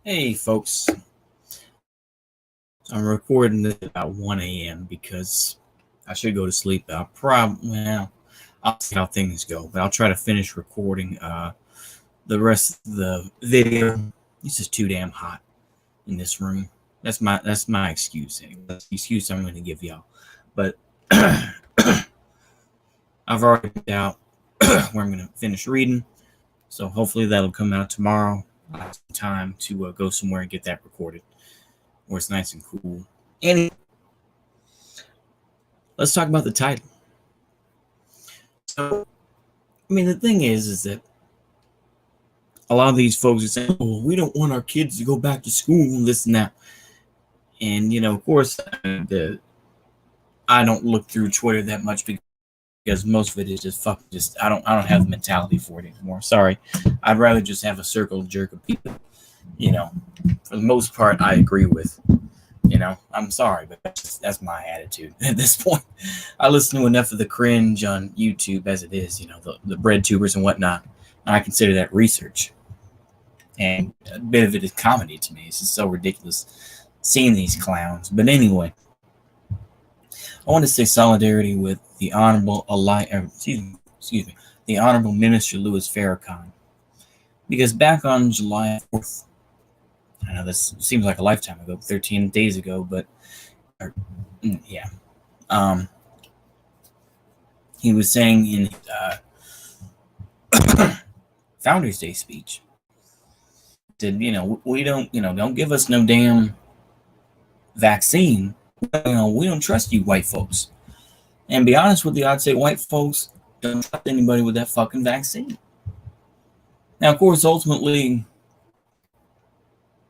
Hey folks, I'm recording this about 1 a.m. because I should go to sleep. I'll see how things go, but I'll try to finish recording the rest of the video. It's just too damn hot in this room. That's my excuse anyway. That's the excuse I'm going to give y'all. But I've already picked out where I'm going to finish reading, so hopefully that'll come out tomorrow. I have some time to go somewhere and get that recorded, where it's nice and cool. Anyway, let's talk about the title. So, the thing is that a lot of these folks are saying, "Oh, we don't want our kids to go back to school and this and that." And of course, I don't look through Twitter that much because most of it is just I don't have the mentality for it anymore. Sorry, I'd rather just have a circle jerk of people. For the most part, I agree with. I'm sorry, but that's my attitude at this point. I listen to enough of the cringe on YouTube as it is, the bread tubers and whatnot. And I consider that research. And a bit of it is comedy to me. It's just so ridiculous seeing these clowns. But anyway, I want to say solidarity with the Honorable the Honorable Minister Louis Farrakhan. Because back on July 4th, I know this seems like a lifetime ago, 13 days ago, but yeah. He was saying in his Founders Day speech that, we don't give us no damn vaccine. We don't trust you white folks. And be honest with you, I'd say white folks don't trust anybody with that fucking vaccine. Now, of course, ultimately,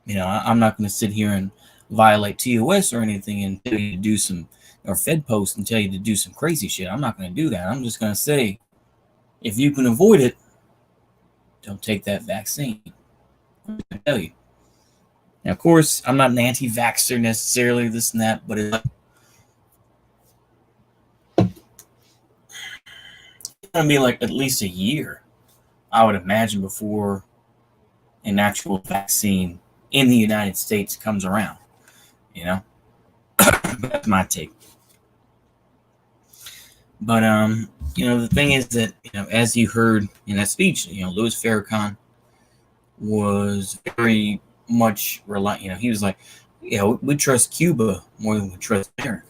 I'm not going to sit here and violate TOS or anything and tell you to do or Fed Post and tell you to do some crazy shit. I'm not going to do that. I'm just going to say, if you can avoid it, don't take that vaccine. I'm going to tell you. Now, of course, I'm not an anti-vaxxer necessarily, this and that, but it's going to be like at least a year, I would imagine, before an actual vaccine in the United States comes around. That's my take. But the thing is that as you heard in that speech, Louis Farrakhan was very much reliant. He was like, we trust Cuba more than we trust America.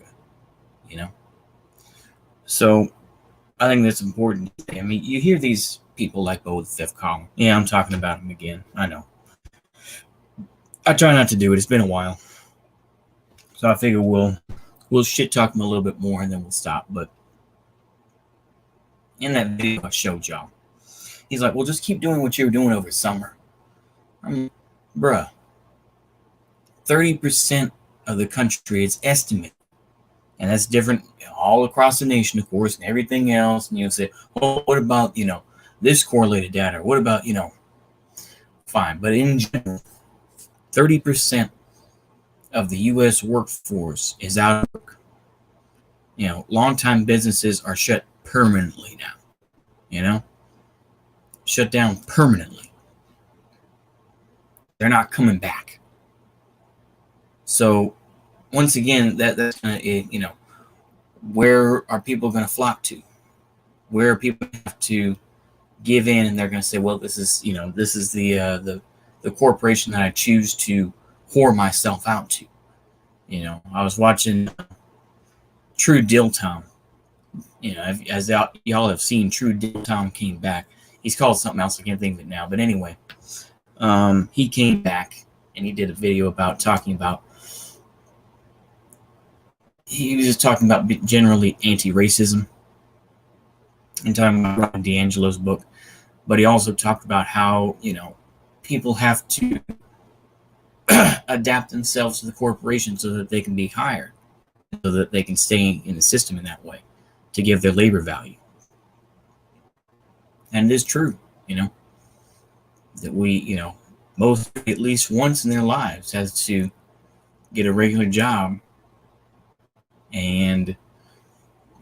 So I think that's important. You hear these people like Bo the Fifth Column. Yeah, I'm talking about him again. I know. I try not to do it. It's been a while, so I figure we'll shit talk him a little bit more and then we'll stop. But in that video I showed y'all, he's like, "Well, just keep doing what you were doing over summer." Bruh, 30% of the country is estimated, and that's different all across the nation, of course, and everything else. And say, "Oh, what about this correlated data? Or what about fine?" But in general, 30% of the U.S. workforce is out of work. Long-time businesses are shut permanently now. Shut down permanently. They're not coming back. So, once again, that's gonna, where are people going to flock to? Where are people have to give in, and they're going to say, "Well, this is the corporation that I choose to whore myself out to." I was watching True Deal Tom. As y'all have seen, True Deal Tom came back. He's called something else. I can't think of it now. But anyway, he came back and he did a video talking about. He was just talking about generally anti-racism and talking about Robin DiAngelo's book. But he also talked about how, people have to adapt themselves to the corporation so that they can be hired, so that they can stay in the system in that way to give their labor value. And it is true, that we, most at least once in their lives has to get a regular job and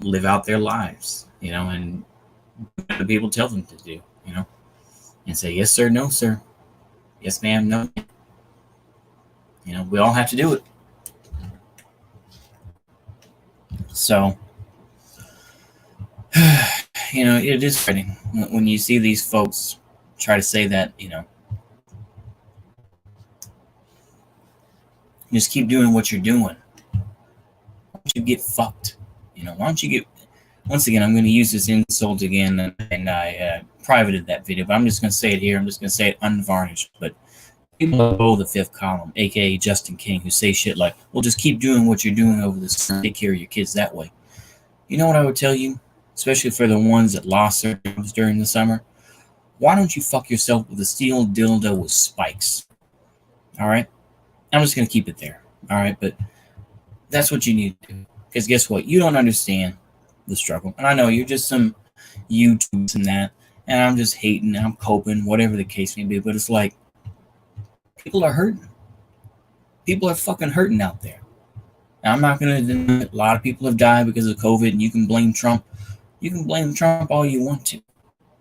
live out their lives, and the people tell them to do, and say, "Yes, sir, no, sir. Yes, ma'am, no." We all have to do it. So, it is frustrating when you see these folks try to say that, just keep doing what you're doing. Why don't you get fucked? Why don't you get. Once again, I'm going to use this insult again, and I privated that video, but I'm just going to say it here. I'm just going to say it unvarnished. But people below the fifth column, aka Justin King, who say shit like, well, just keep doing what you're doing over the summer, take care of your kids that way. You know what I would tell you? Especially for the ones that lost their jobs during the summer? Why don't you fuck yourself with a steel dildo with spikes? All right? I'm just going to keep it there. All right? But that's what you need to do. Because guess what? You don't understand the struggle. And I know you're just some YouTubes and that, and I'm just hating, I'm coping, whatever the case may be. But it's like, people are hurting. People are fucking hurting out there. Now, I'm not going to deny a lot of people have died because of COVID, and you can blame Trump. You can blame Trump all you want to.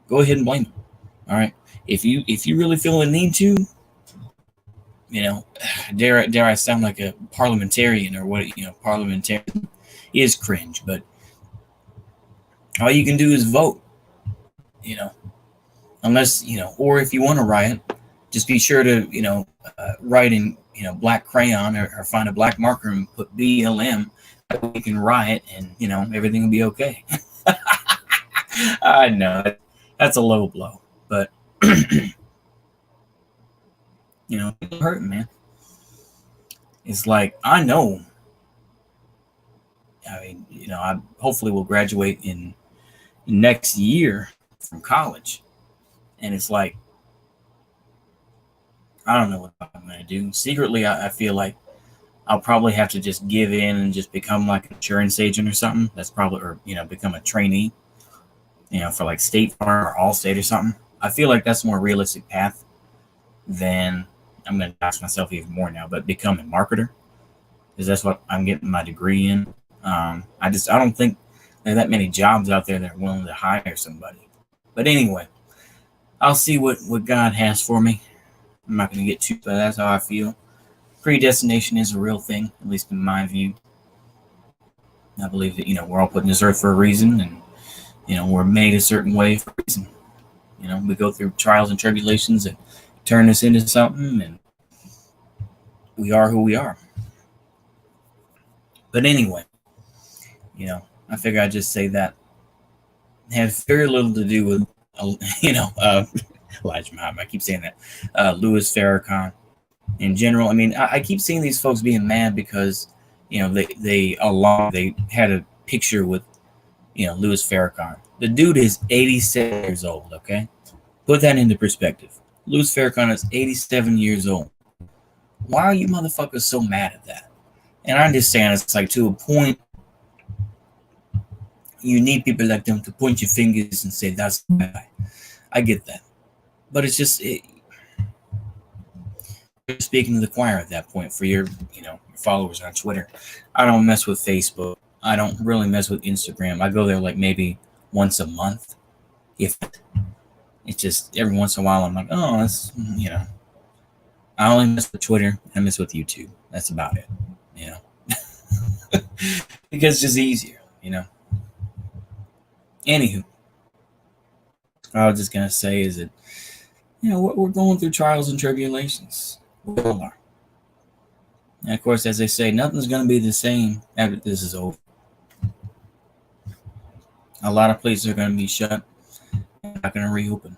Go ahead and blame him. All right? If you really feel the need to, dare I sound like a parliamentarian or what, parliamentarian is cringe, but all you can do is vote, unless, or if you want to riot, just be sure to, write in, black crayon or find a black marker and put BLM. That way you can riot and, everything will be okay. I know that's a low blow, but, people hurting, man. It's like, I know. I mean, I hopefully will graduate in next year from college. And it's like, I don't know what I'm going to do. Secretly, I feel like I'll probably have to just give in and just become like an insurance agent or something. That's probably, or, become a trainee, for like State Farm or Allstate or something. I feel like that's a more realistic path than, I'm going to ask myself even more now, but become a marketer. Because that's what I'm getting my degree in. I don't think there are that many jobs out there that are willing to hire somebody. But anyway, I'll see what God has for me. I'm not going to get too, but that's how I feel. Predestination is a real thing, at least in my view. I believe that, we're all put in this earth for a reason, and, we're made a certain way for a reason. We go through trials and tribulations and turn us into something, and we are who we are. But anyway, I figure I'd just say that had very little to do with, Elijah Muhammad. I keep saying that. Louis Farrakhan. In general, I mean, I keep seeing these folks being mad because, they had a picture with, Louis Farrakhan. The dude is 87 years old, okay? Put that into perspective. Louis Farrakhan is 87 years old. Why are you motherfuckers so mad at that? And I understand it's like to a point, you need people like them to point your fingers and say, that's the guy. I get that. But it's just, you're speaking to the choir at that point for your, your followers on Twitter. I don't mess with Facebook. I don't really mess with Instagram. I go there like maybe once a month. If it's just every once in a while, I'm like, oh, that's, I only mess with Twitter. I mess with YouTube. That's about it, because it's just easier, Anywho, I was just going to say is that, we're going through trials and tribulations. We all are. And of course, as they say, nothing's going to be the same after this is over. A lot of places are going to be shut and not going to reopen,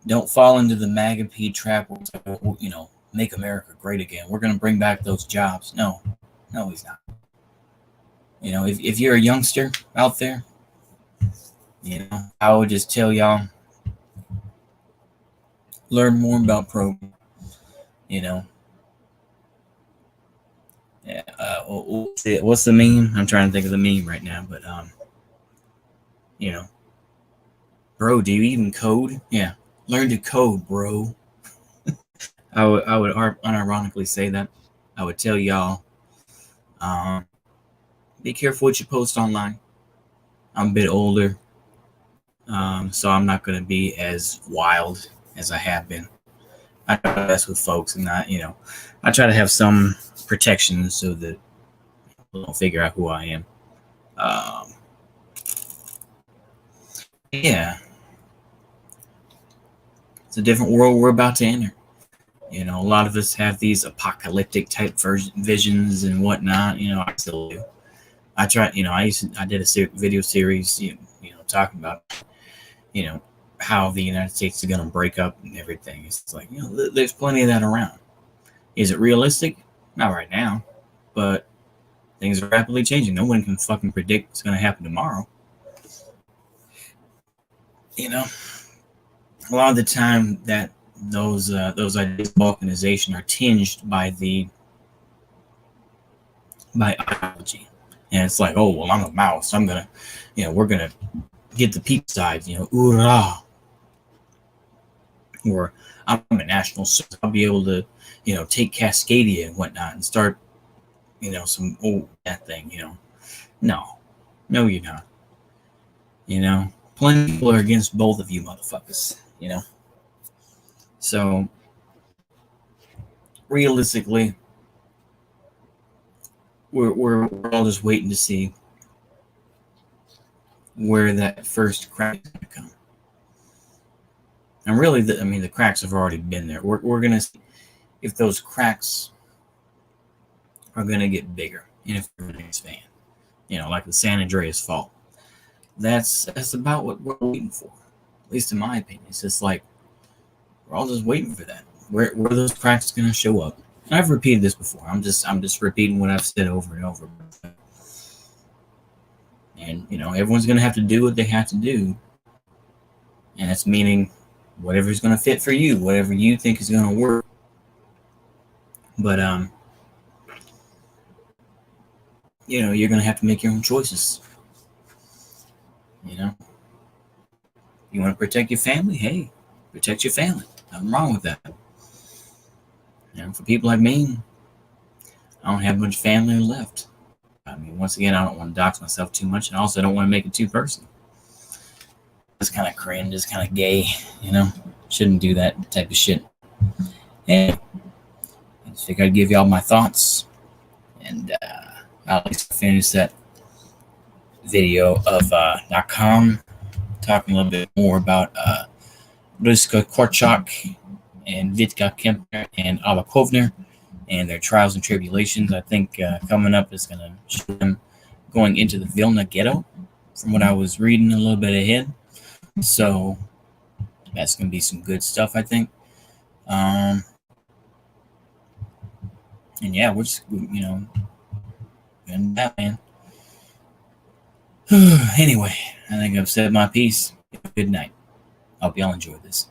Don't fall into the MAGA trap where, make America great again. We're going to bring back those jobs. No, he's not. If you're a youngster out there, I would just tell y'all, learn more about program. What's the meme? I'm trying to think of the meme right now, but bro, do you even code? Yeah, learn to code, bro. I would unironically say that. I would tell y'all, be careful what you post online. I'm a bit older, so I'm not going to be as wild as I have been. I try to mess with folks, and not, I try to have some protection so that people don't figure out who I am. Um, yeah, it's a different world we're about to enter. A lot of us have these apocalyptic type visions and whatnot. I still do. I try. I did a video series. Talking about how the United States is going to break up and everything. It's like, there's plenty of that around. Is it realistic? Not right now, but things are rapidly changing. No one can fucking predict what's going to happen tomorrow. A lot of the time that those ideas of balkanization are tinged by ideology, and it's like, oh well, I'm a mouse. I'm gonna, we're gonna get the peep side. Hoorah! Or I'm a national, so I'll be able to, take Cascadia and whatnot and start, some that thing. No, you're not. Plenty of people are against both of you motherfuckers. So realistically, we're all just waiting to see where that first crack is going to come. And really, the cracks have already been there. We're going to see if those cracks are going to get bigger and if they're going to expand. Like the San Andreas Fault. That's about what we're waiting for. At least in my opinion. It's just like, we're all just waiting for that. Where those cracks going to show up. And I've repeated this before. I'm just repeating what I've said over and over. And, everyone's going to have to do what they have to do. And that's meaning whatever's going to fit for you, whatever you think is going to work. But, you're going to have to make your own choices. You want to protect your family? Hey, protect your family. Nothing wrong with that. For people like me, I don't have much family left. Once again, I don't want to dox myself too much, and also I don't want to make it too personal. It's kind of cringe, it's kind of gay, Shouldn't do that type of shit. Anyway, I just think I'd give y'all my thoughts, and I'll at least finish that video of .com, talking a little bit more about Ruska Korczak and Vitka Kempner and Alla Kovner and their trials and tribulations. I think coming up is going to show them going into the Vilna ghetto, from what I was reading a little bit ahead. So that's going to be some good stuff, I think. And yeah, we're just, and that, man. Anyway, I think I've said my piece. Good night. Hope y'all enjoyed this.